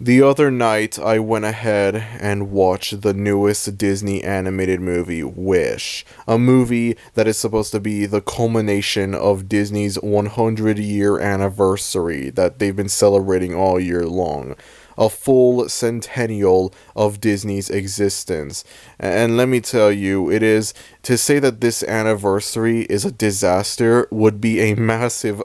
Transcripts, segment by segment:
The other night, I went ahead and watched the newest Disney animated movie, Wish. A movie that is supposed to be the culmination of Disney's 100-year anniversary that they've been celebrating all year long. A full centennial of Disney's existence. And let me tell you, to say that this anniversary is a disaster would be a massive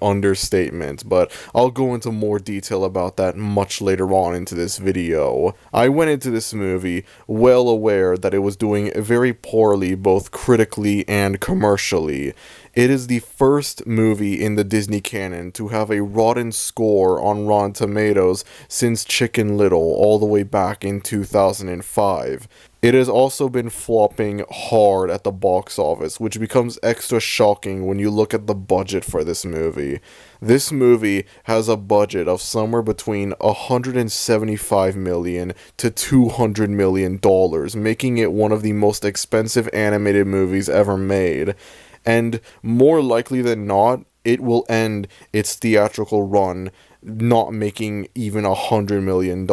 understatement, but I'll go into more detail about that much later on into this video. I went into this movie well aware that it was doing very poorly both critically and commercially. It is the first movie in the Disney canon to have a rotten score on Rotten Tomatoes since Chicken Little all the way back in 2005. It has also been flopping hard at the box office, which becomes extra shocking when you look at the budget for this movie. This movie has a budget of somewhere between $175 million to $200 million, making it one of the most expensive animated movies ever made. And more likely than not, it will end its theatrical run not making even $100 million,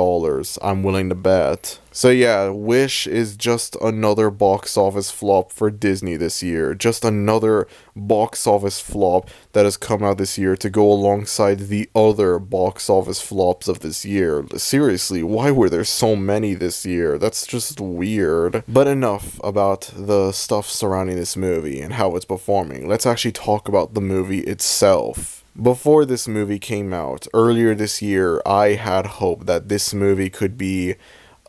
I'm willing to bet. So yeah, Wish is just another box office flop for Disney this year. Just another box office flop that has come out this year to go alongside the other box office flops of this year. Seriously, why were there so many this year? That's just weird. But enough about the stuff surrounding this movie and how it's performing. Let's actually talk about the movie itself. Before this movie came out, earlier this year, I had hope that this movie could be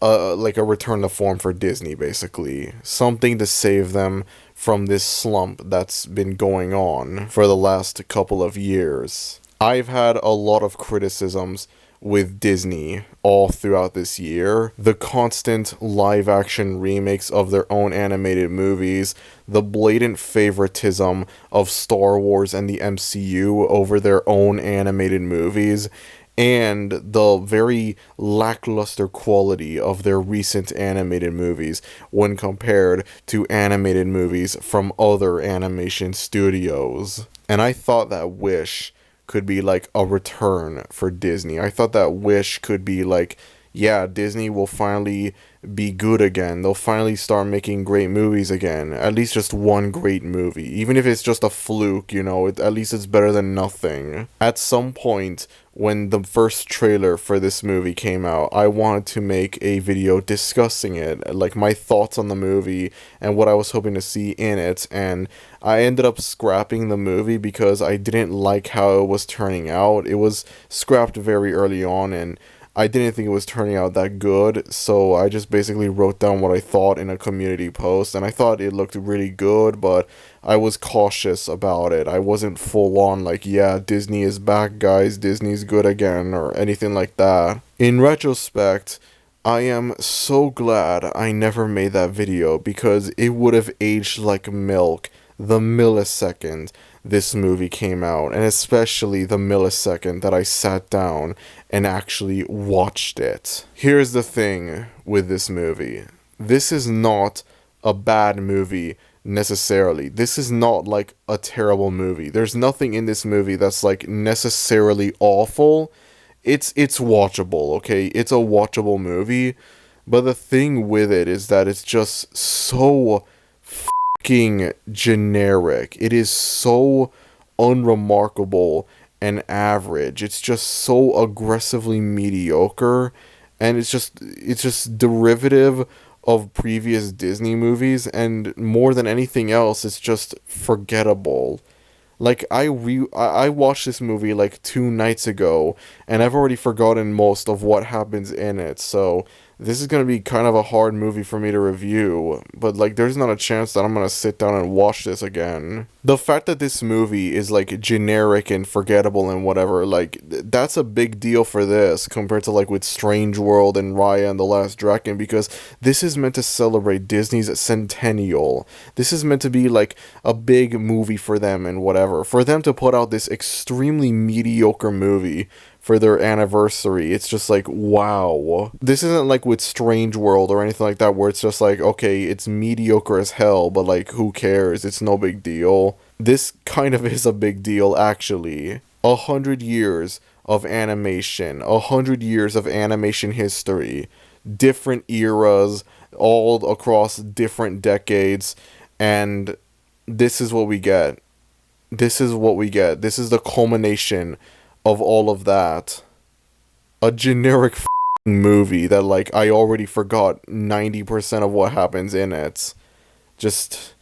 like a return to form for Disney, basically. Something to save them from this slump that's been going on for the last couple of years. I've had a lot of criticisms with Disney all throughout this year. The constant live-action remakes of their own animated movies, the blatant favoritism of Star Wars and the MCU over their own animated movies, and the very lackluster quality of their recent animated movies when compared to animated movies from other animation studios. And I thought that Wish could be like a return for Disney. I thought that Wish could be like, yeah, Disney will finally be good again. They'll finally start making great movies again. At least just one great movie. Even if it's just a fluke, at least it's better than nothing. At some point, when the first trailer for this movie came out, I wanted to make a video discussing it, like my thoughts on the movie and what I was hoping to see in it, and I ended up scrapping the movie because I didn't like how it was turning out. It was scrapped very early on, and I didn't think it was turning out that good, so I just basically wrote down what I thought in a community post, and I thought it looked really good, but I was cautious about it. I wasn't full on like, yeah, Disney is back, guys, Disney's good again, or anything like that. In retrospect, I am so glad I never made that video, because it would have aged like milk the millisecond this movie came out, and especially the millisecond that I sat down and actually watched it. Here's the thing with this movie. This is not a bad movie necessarily. This is not like a terrible movie. There's nothing in this movie that's like necessarily awful. It's watchable, okay? It's a watchable movie, but the thing with it is that it's just so generic. It is so unremarkable and average. It's just so aggressively mediocre, and it's just derivative of previous Disney movies, and more than anything else, it's just forgettable. Like, I watched this movie like 2 nights ago, and I've already forgotten most of what happens in it, so this is going to be kind of a hard movie for me to review, but like, there's not a chance that I'm going to sit down and watch this again. The fact that this movie is like generic and forgettable and whatever, like, that's a big deal for this compared to like with Strange World and Raya and the Last Dragon, because this is meant to celebrate Disney's centennial. This is meant to be like a big movie for them and whatever. For them to put out this extremely mediocre movie for their anniversary, it's just like, wow. This isn't like with Strange World or anything like that, where it's just like, okay, it's mediocre as hell, but like, who cares? It's no big deal. This kind of is a big deal, actually. 100 years of animation, 100 years of animation history, different eras, all across different decades, and this is what we get. This is what we get. This is the culmination of all of that. A generic movie that, like, I already forgot 90% of what happens in it. Just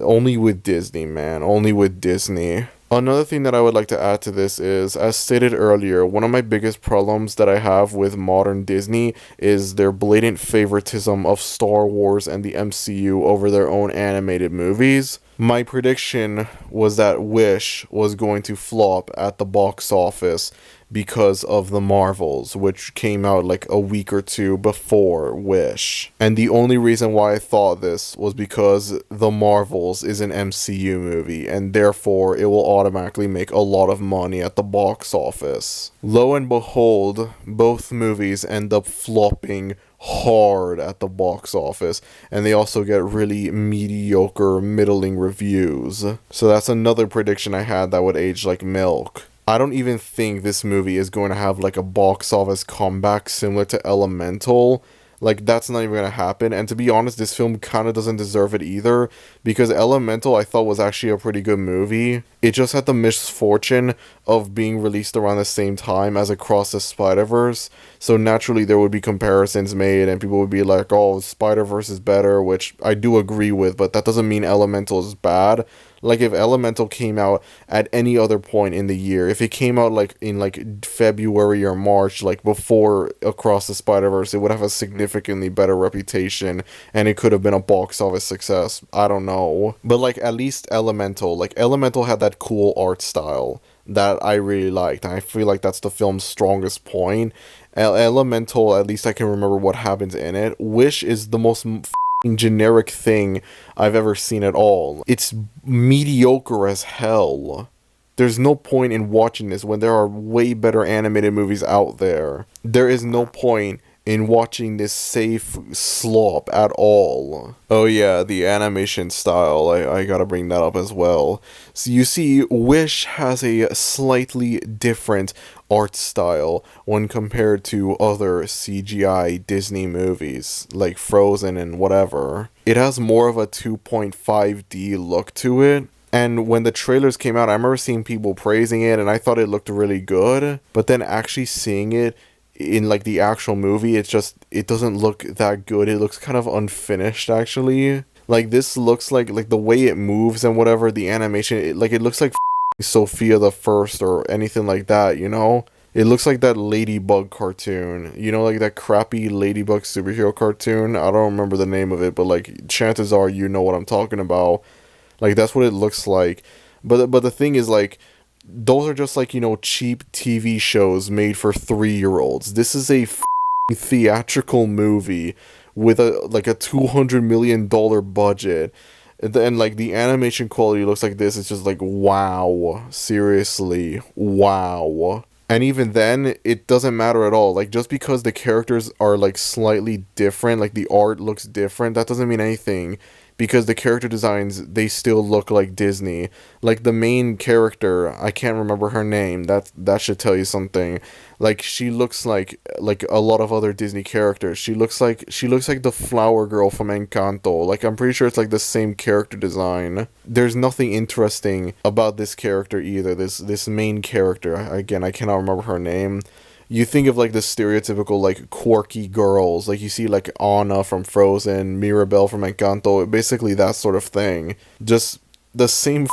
only with Disney, man. Only with Disney. Another thing that I would like to add to this is, as stated earlier, one of my biggest problems that I have with modern Disney is their blatant favoritism of Star Wars and the MCU over their own animated movies. My prediction was that Wish was going to flop at the box office because of the Marvels, which came out like a week or two before Wish. And the only reason why I thought this was because the Marvels is an MCU movie, and therefore it will automatically make a lot of money at the box office. Lo and behold, both movies end up flopping hard at the box office, and they also get really mediocre, middling reviews. So that's another prediction I had that would age like milk. I don't even think this movie is going to have like a box office comeback similar to Elemental. Like, that's not even going to happen. And to be honest, this film kind of doesn't deserve it either, because Elemental I thought was actually a pretty good movie. It just had the misfortune of being released around the same time as Across the Spider-Verse. So naturally there would be comparisons made and people would be like, oh, Spider-Verse is better, which I do agree with, but that doesn't mean Elemental is bad. Like, if Elemental came out at any other point in the year, if it came out like in like February or March, like before Across the Spider-Verse, it would have a significantly better reputation and it could have been a box office success. I don't know. But like, at least Elemental had that cool art style that I really liked. And I feel like that's the film's strongest point. Elemental, at least I can remember what happens in it. Wish is the most generic thing I've ever seen at all. It's mediocre as hell. There's no point in watching this when there are way better animated movies out there. There is no point in watching this safe slop at all. Oh yeah, the animation style, I gotta bring that up as well. So you see, Wish has a slightly different art style when compared to other CGI Disney movies, like Frozen and whatever. It has more of a 2.5D look to it. And when the trailers came out, I remember seeing people praising it and I thought it looked really good. But then actually seeing it in like the actual movie, it doesn't look that good. It looks kind of unfinished actually. Like, this looks like the way it moves and whatever, the animation, it looks like Sophia the First or anything like that, you know? It looks like that Ladybug cartoon, you know, like that crappy Ladybug superhero cartoon. I don't remember the name of it, but like, chances are you know what I'm talking about. Like, that's what it looks like. But the thing is, like, those are just like, you know, cheap TV shows made for 3-year-olds. This is a theatrical movie with a $200 million budget. And like, the animation quality looks like this. It's just like, wow. Seriously. Wow. And even then, it doesn't matter at all. Like, just because the characters are like slightly different, like the art looks different, that doesn't mean anything. Because the character designs, they still look like Disney. Like, the main character, I can't remember her name, that should tell you something. Like, she looks like a lot of other Disney characters. She looks like the flower girl from Encanto. Like, I'm pretty sure it's like the same character design. There's nothing interesting about this character either. This main character, again, I cannot remember her name. You think of like the stereotypical like quirky girls, like you see like Anna from Frozen, Mirabelle from Encanto, basically that sort of thing. Just the same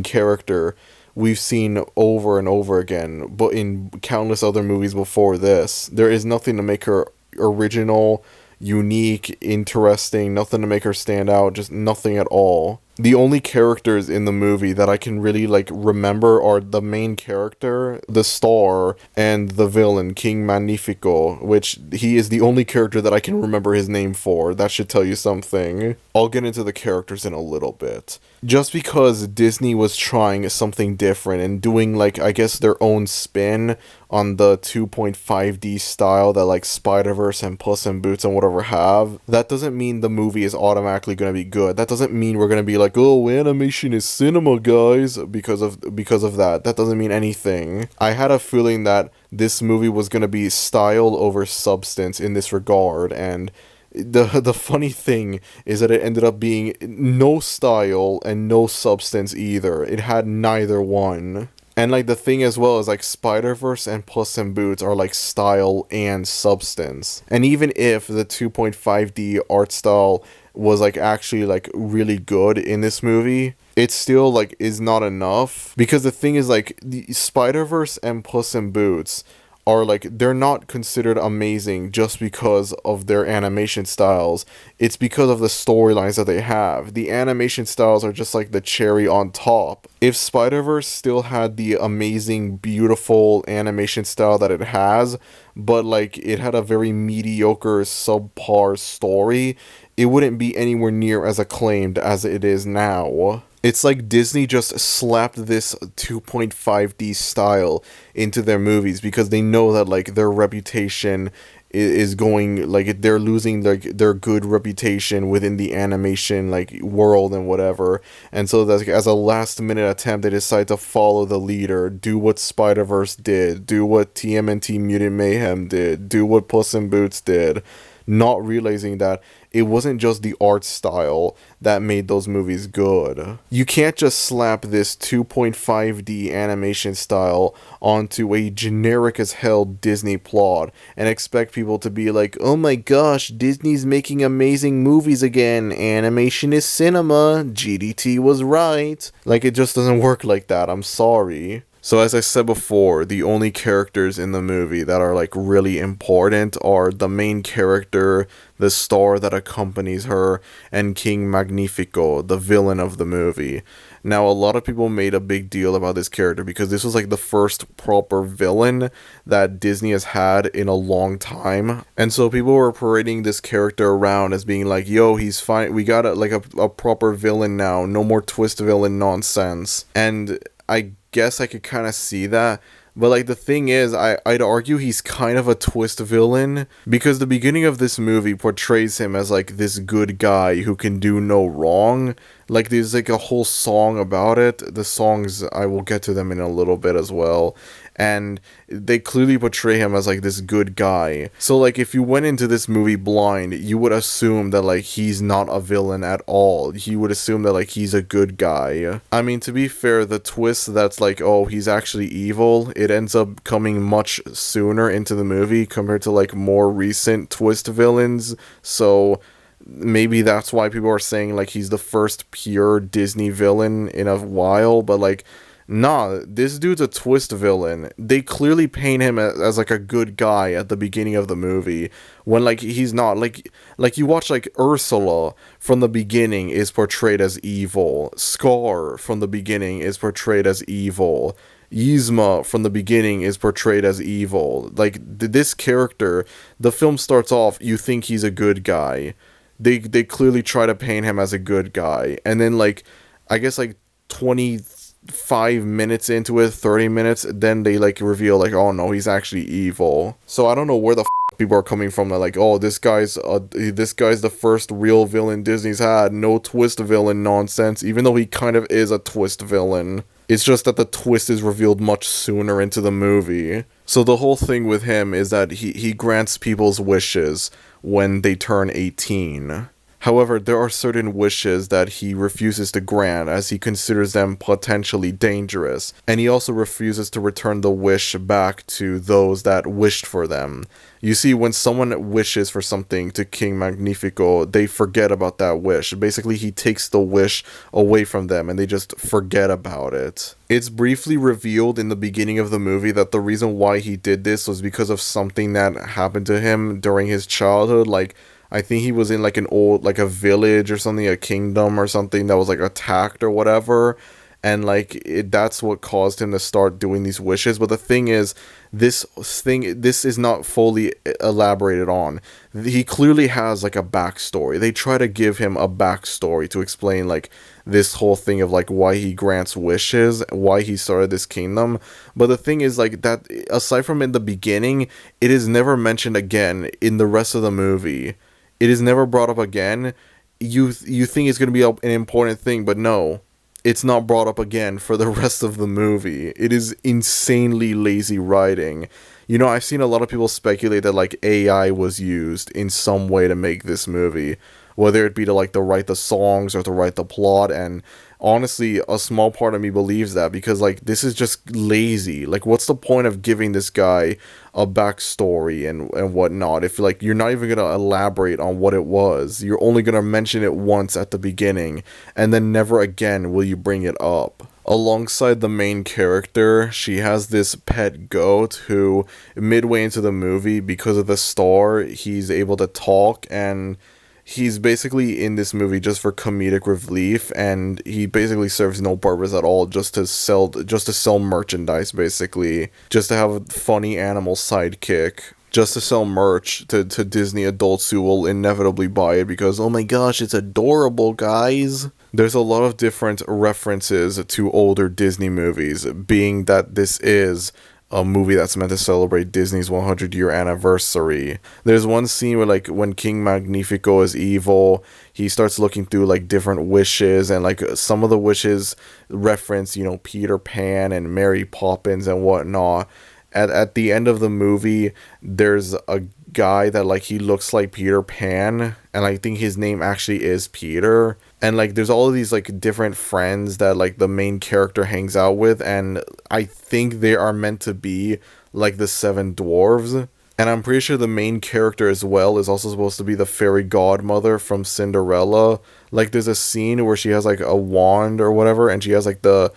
character we've seen over and over again, but in countless other movies before this. There is nothing to make her original, unique, interesting, nothing to make her stand out, just nothing at all. The only characters in the movie that I can really like remember are the main character, the star, and the villain, King Magnifico, which he is the only character that I can remember his name for. That should tell you something. I'll get into the characters in a little bit. Just because Disney was trying something different and doing like, I guess, their own spin on the 2.5D style that like Spider-Verse and Puss in Boots and whatever have, that doesn't mean the movie is automatically going to be good. That doesn't mean we're going to be like, like, oh, animation is cinema, guys, because of that. That doesn't mean anything. I had a feeling that this movie was gonna be style over substance in this regard, and the funny thing is that it ended up being no style and no substance either. It had neither one. And like the thing as well is like Spider-Verse and Puss in Boots are like style and substance. And even if the 2.5D art style was like actually like really good in this movie, it still like is not enough, because the thing is like the Spider-Verse and Puss in Boots are like, they're not considered amazing just because of their animation styles. It's because of the storylines that they have. The animation styles are just like the cherry on top. If Spider-Verse still had the amazing, beautiful animation style that it has, but like it had a very mediocre, subpar story, it wouldn't be anywhere near as acclaimed as it is now. It's like Disney just slapped this 2.5D style into their movies because they know that like their reputation is going, like they're losing like their good reputation within the animation like world and whatever. And so that's like, as a last minute attempt, they decide to follow the leader, do what Spider-Verse did, do what TMNT Mutant Mayhem did, do what Puss in Boots did, not realizing that it wasn't just the art style that made those movies good. You can't just slap this 2.5D animation style onto a generic as hell Disney plot and expect people to be like, oh my gosh, Disney's making amazing movies again, animation is cinema, GDT was right. Like, it just doesn't work like that, I'm sorry. So as I said before, the only characters in the movie that are like really important are the main character, the star that accompanies her, and King Magnifico, the villain of the movie. Now, a lot of people made a big deal about this character because this was like the first proper villain that Disney has had in a long time. And so people were parading this character around as being like, yo, he's fine, we got a proper villain now, no more twist villain nonsense. And I guess I could kind of see that, but like the thing is, I'd argue he's kind of a twist villain, because the beginning of this movie portrays him as like this good guy who can do no wrong. Like there's like a whole song about it. The songs, I will get to them in a little bit as well. And they clearly portray him as like this good guy. So like if you went into this movie blind, you would assume that like he's not a villain at all. You would assume that like he's a good guy. I mean, to be fair, the twist that's like, oh, he's actually evil, it ends up coming much sooner into the movie compared to like more recent twist villains. So maybe that's why people are saying like he's the first pure Disney villain in a while, but like, nah, this dude's a twist villain. They clearly paint him as like a good guy at the beginning of the movie, when like he's not. Like you watch like Ursula from the beginning is portrayed as evil. Scar from the beginning is portrayed as evil. Yzma from the beginning is portrayed as evil. Like this character, the film starts off, you think he's a good guy. They clearly try to paint him as a good guy, and then like I guess like 25 minutes into it, 30 minutes, then they like reveal like, oh no, he's actually evil. So I don't know where the people are coming from. They're like, oh, this guy's the first real villain Disney's had, no twist villain nonsense, even though he kind of is a twist villain. It's just that the twist is revealed much sooner into the movie. So the whole thing with him is that he grants people's wishes when they turn 18. However, there are certain wishes that he refuses to grant, as he considers them potentially dangerous, and he also refuses to return the wish back to those that wished for them. You see, when someone wishes for something to King Magnifico, they forget about that wish. Basically, he takes the wish away from them, and they just forget about it. It's briefly revealed in the beginning of the movie that the reason why he did this was because of something that happened to him during his childhood. Like, I think he was in like a village or something, a kingdom or something that was like attacked or whatever. And like that's what caused him to start doing these wishes. But the thing is, this is not fully elaborated on. He clearly has like a backstory. They try to give him a backstory to explain like this whole thing of like why he grants wishes, why he started this kingdom. But the thing is like that, aside from in the beginning, it is never mentioned again in the rest of the movie. It is never brought up again. you think it's going to be an important thing, but no, it's not brought up again for the rest of the movie. It is insanely lazy writing. I've seen a lot of people speculate that like AI was used in some way to make this movie, whether it be to like to write the songs or to write the plot. And honestly, a small part of me believes that, because like this is just lazy. Like, what's the point of giving this guy a backstory and whatnot if like you're not even gonna elaborate on what it was? You're only gonna mention it once at the beginning, and then never again will you bring it up. Alongside the main character, she has this pet goat who, midway into the movie, because of the star, he's able to talk, and he's basically in this movie just for comedic relief, and he basically serves no purpose at all, just to sell merchandise, basically, just to have a funny animal sidekick, just to sell merch to Disney adults who will inevitably buy it because, oh my gosh, it's adorable, guys. There's a lot of different references to older Disney movies, being that this is a movie that's meant to celebrate Disney's 100-year anniversary. There's one scene where, like, when King Magnifico is evil, he starts looking through, like, different wishes, and, like, some of the wishes reference, Peter Pan and Mary Poppins and whatnot. At the end of the movie, there's a guy that, like, he looks like Peter Pan, and I think his name actually is Peter. And like there's all of these like different friends that like the main character hangs out with, and I think they are meant to be like the seven dwarves. And I'm pretty sure the main character as well is also supposed to be the fairy godmother from Cinderella. Like there's a scene where she has like a wand or whatever, and she has like the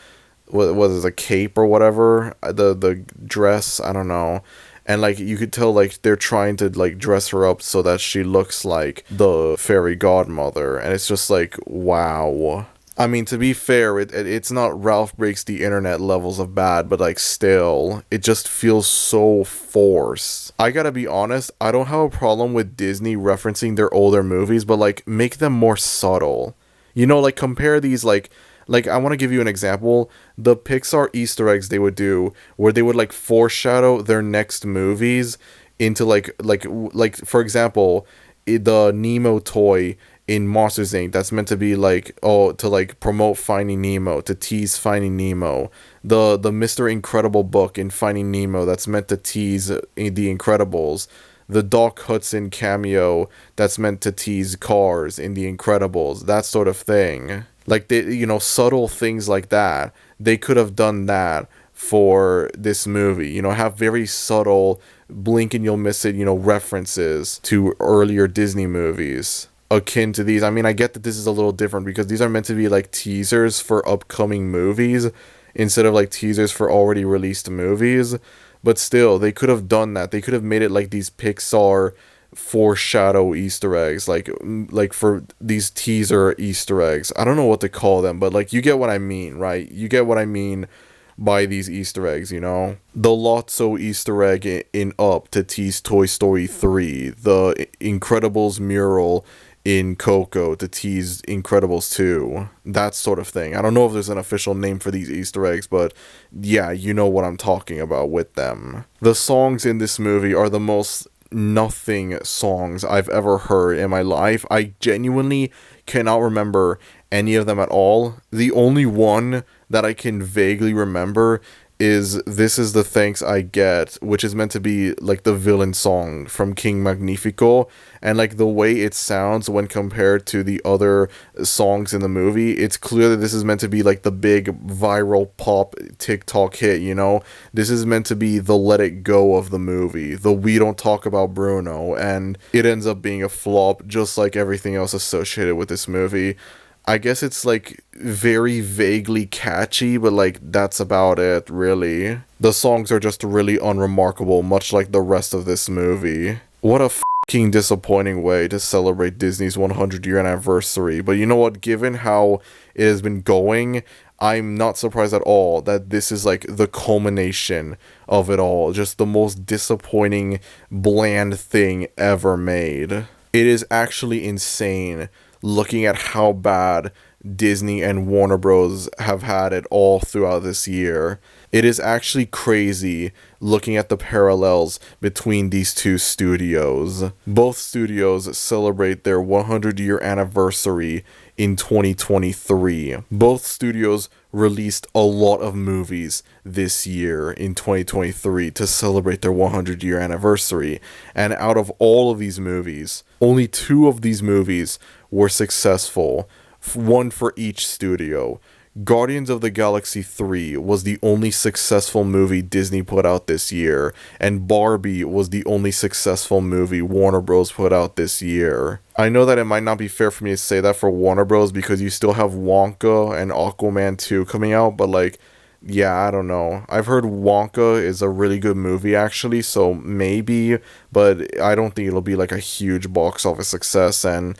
what was it, a cape or whatever, the dress, I don't know. And like you could tell like they're trying to like dress her up so that she looks like the fairy godmother, and it's just like, wow. I mean, to be fair, it's not Ralph Breaks the Internet levels of bad, but like still, it just feels so forced. I gotta be honest, I don't have a problem with Disney referencing their older movies, but like make them more subtle. Like compare these like, I want to give you an example. The Pixar Easter eggs they would do, where they would, like, foreshadow their next movies into, like for example, the Nemo toy in Monsters, Inc. That's meant to be, like, to, like, promote Finding Nemo, to tease Finding Nemo. The Mr. Incredible book in Finding Nemo that's meant to tease The Incredibles. The Doc Hudson cameo that's meant to tease Cars in The Incredibles. That sort of thing. Like, they, subtle things like that. They could have done that for this movie. Have very subtle, blink and you'll miss it, references to earlier Disney movies. Akin to these. I mean, I get that this is a little different because these are meant to be, like, teasers for upcoming movies instead of, like, teasers for already released movies. But still, they could have done that. They could have made it like these Pixar foreshadow Easter eggs, like for these teaser Easter eggs. I don't know what to call them, but like you get what I mean, right? You get what I mean by these Easter eggs, The Lotso Easter egg in Up to tease Toy Story 3, the Incredibles mural in Coco to tease Incredibles 2, that sort of thing. I don't know if there's an official name for these Easter eggs, but yeah, you know what I'm talking about with them. The songs in this movie are the most nothing songs I've ever heard in my life. I genuinely cannot remember any of them at all. The only one that I can vaguely remember is This Is the Thanks I Get, which is meant to be like the villain song from King Magnifico, and like the way it sounds when compared to the other songs in the movie, it's clear that this is meant to be like the big viral pop TikTok hit, This is meant to be the Let It Go of the movie, the We Don't Talk About Bruno, and it ends up being a flop just like everything else associated with this movie. I guess it's like very vaguely catchy, but like that's about it, really. The songs are just really unremarkable, much like the rest of this movie. What a fucking disappointing way to celebrate Disney's 100-year anniversary. But you know what? Given how it has been going, I'm not surprised at all that this is like the culmination of it all. Just the most disappointing, bland thing ever made. It is actually insane looking at how bad Disney and Warner Bros. Have had it all throughout this year. It is actually crazy looking at the parallels between these two studios. Both studios celebrate their 100-year anniversary in 2023. Both studios released a lot of movies this year in 2023 to celebrate their 100-year anniversary. And out of all of these movies, only 2 of these movies were successful, one for each studio. Guardians of the Galaxy 3 was the only successful movie Disney put out this year, and Barbie was the only successful movie Warner Bros. Put out this year. I know that it might not be fair for me to say that for Warner Bros. Because you still have Wonka and Aquaman 2 coming out, but like, yeah, I don't know. I've heard Wonka is a really good movie actually, so maybe, but I don't think it'll be like a huge box office success. And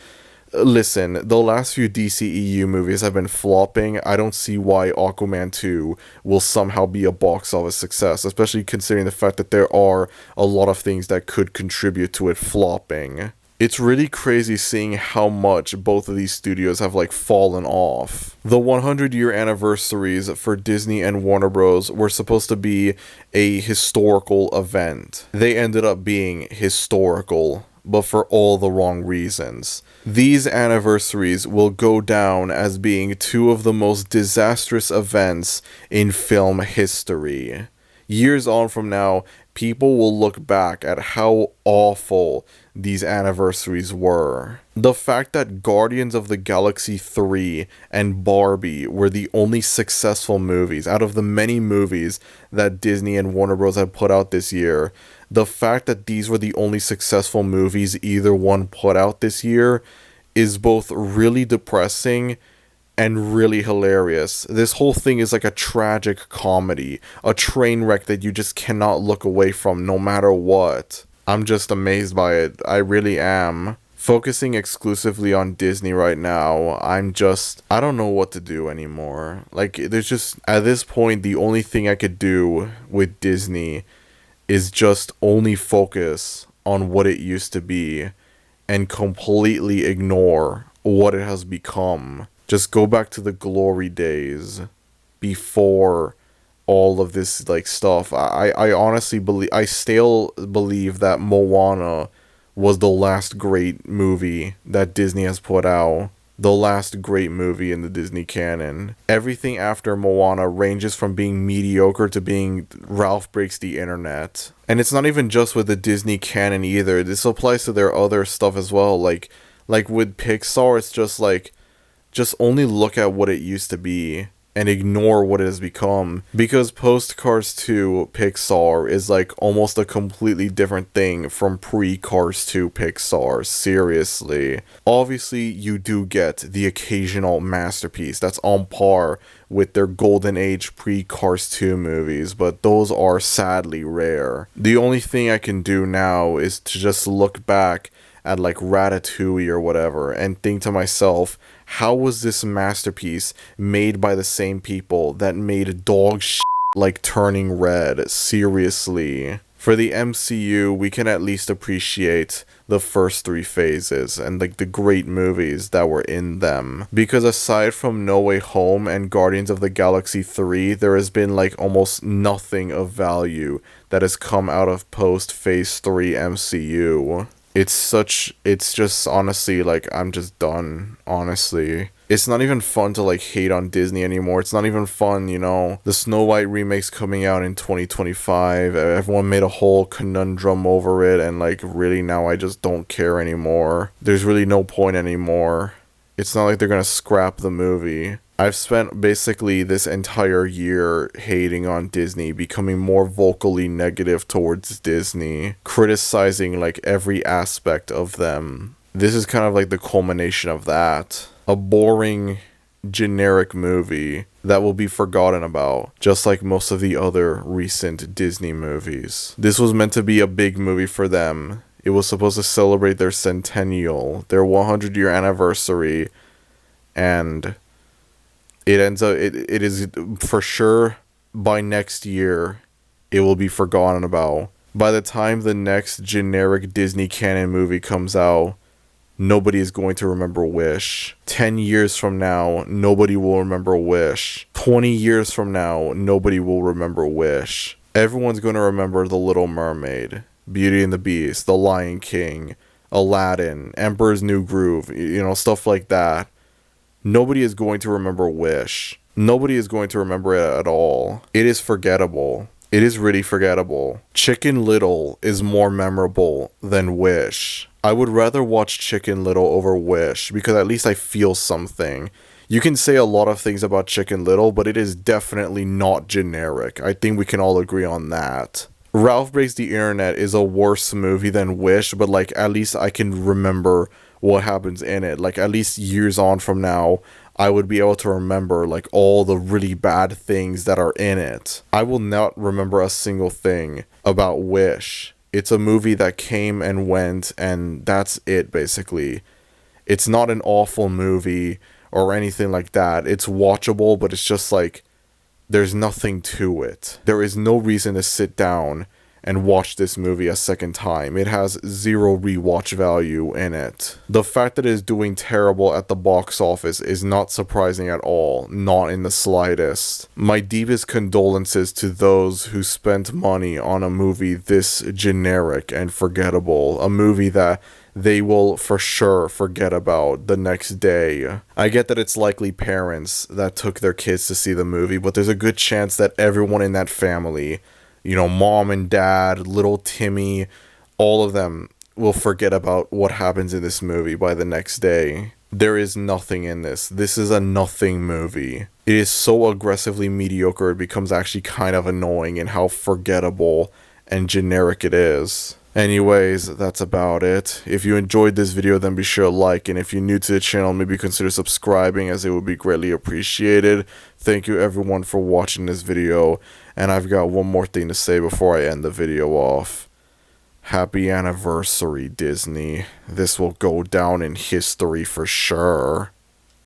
listen, the last few DCEU movies have been flopping. I don't see why Aquaman 2 will somehow be a box office success, especially considering the fact that there are a lot of things that could contribute to it flopping. It's really crazy seeing how much both of these studios have like fallen off. The 100-year anniversaries for Disney and Warner Bros. Were supposed to be a historical event. They ended up being historical, but for all the wrong reasons. These anniversaries will go down as being 2 of the most disastrous events in film history. Years on from now, people will look back at how awful these anniversaries were. The fact that Guardians of the Galaxy 3 and Barbie were the only successful movies out of the many movies that Disney and Warner Bros. Had put out this year, the fact that these were the only successful movies either one put out this year is both really depressing and really hilarious. This whole thing is like a tragic comedy, a train wreck that you just cannot look away from no matter what. I'm just amazed by it. I really am. Focusing exclusively on Disney right now, I don't know what to do anymore. Like, there's just, at this point, the only thing I could do with Disney is just only focus on what it used to be and completely ignore what it has become. Just go back to the glory days before all of this like stuff. I honestly believe, I still believe that Moana was the last great movie that Disney has put out. The last great movie in the Disney canon. Everything after Moana ranges from being mediocre to being Ralph Breaks the Internet. And it's not even just with the Disney canon either. This applies to their other stuff as well. Like with Pixar, it's just like, just only look at what it used to be and ignore what it has become. Because post Cars 2 Pixar is like almost a completely different thing from pre-Cars 2 Pixar. Seriously. Obviously, you do get the occasional masterpiece that's on par with their golden age pre-Cars 2 movies, but those are sadly rare. The only thing I can do now is to just look back at like Ratatouille or whatever and think to myself, how was this masterpiece made by the same people that made dog shit like Turning Red? Seriously. For the MCU, we can at least appreciate the first 3 phases and like the great movies that were in them. Because aside from No Way Home and Guardians of the Galaxy 3, there has been like almost nothing of value that has come out of post Phase 3 MCU. It's just honestly, like, I'm just done, honestly. It's not even fun to, like, hate on Disney anymore. It's not even fun, you know. The Snow White remake's coming out in 2025. Everyone made a whole conundrum over it, and, like, really now I just don't care anymore. There's really no point anymore. It's not like they're gonna scrap the movie. I've spent basically this entire year hating on Disney, becoming more vocally negative towards Disney, criticizing like every aspect of them. This is kind of like the culmination of that. A boring, generic movie that will be forgotten about, just like most of the other recent Disney movies. This was meant to be a big movie for them. It was supposed to celebrate their centennial, their 100-year anniversary, and it ends up, it is for sure by next year, it will be forgotten about. By the time the next generic Disney canon movie comes out, Nobody is going to remember Wish. 10 years from now, nobody will remember Wish. 20 years from now, nobody will remember Wish. Everyone's going to remember The Little Mermaid, Beauty and the Beast, The Lion King, Aladdin, Emperor's New Groove, stuff like that. Nobody is going to remember Wish. Nobody is going to remember it at all. It is forgettable. It is really forgettable. Chicken Little is more memorable than Wish. I would rather watch Chicken Little over Wish because at least I feel something. You can say a lot of things about Chicken Little, but it is definitely not generic. I think we can all agree on that. Ralph Breaks the Internet is a worse movie than Wish, but at least I can remember what happens in it. At least years on from now, I would be able to remember all the really bad things that are in it. I will not remember a single thing about Wish. It's a movie that came and went, and that's it, basically. It's not an awful movie or anything like that. It's watchable, but it's just there's nothing to it. There is no reason to sit down and watch this movie a second time. It has zero rewatch value in it. The fact that it is doing terrible at the box office is not surprising at all, not in the slightest. My deepest condolences to those who spent money on a movie this generic and forgettable, a movie that they will for sure forget about the next day. I get that it's likely parents that took their kids to see the movie, but there's a good chance that everyone in that family, mom and dad, little Timmy, all of them will forget about what happens in this movie by the next day. There is nothing in this. This is a nothing movie. It is so aggressively mediocre it becomes actually kind of annoying in how forgettable and generic it is. Anyways, that's about it. If you enjoyed this video, then be sure to like, and if you're new to the channel, maybe consider subscribing, as it would be greatly appreciated. Thank you everyone for watching this video, and I've got one more thing to say before I end the video off. Happy anniversary, Disney. This will go down in history for sure.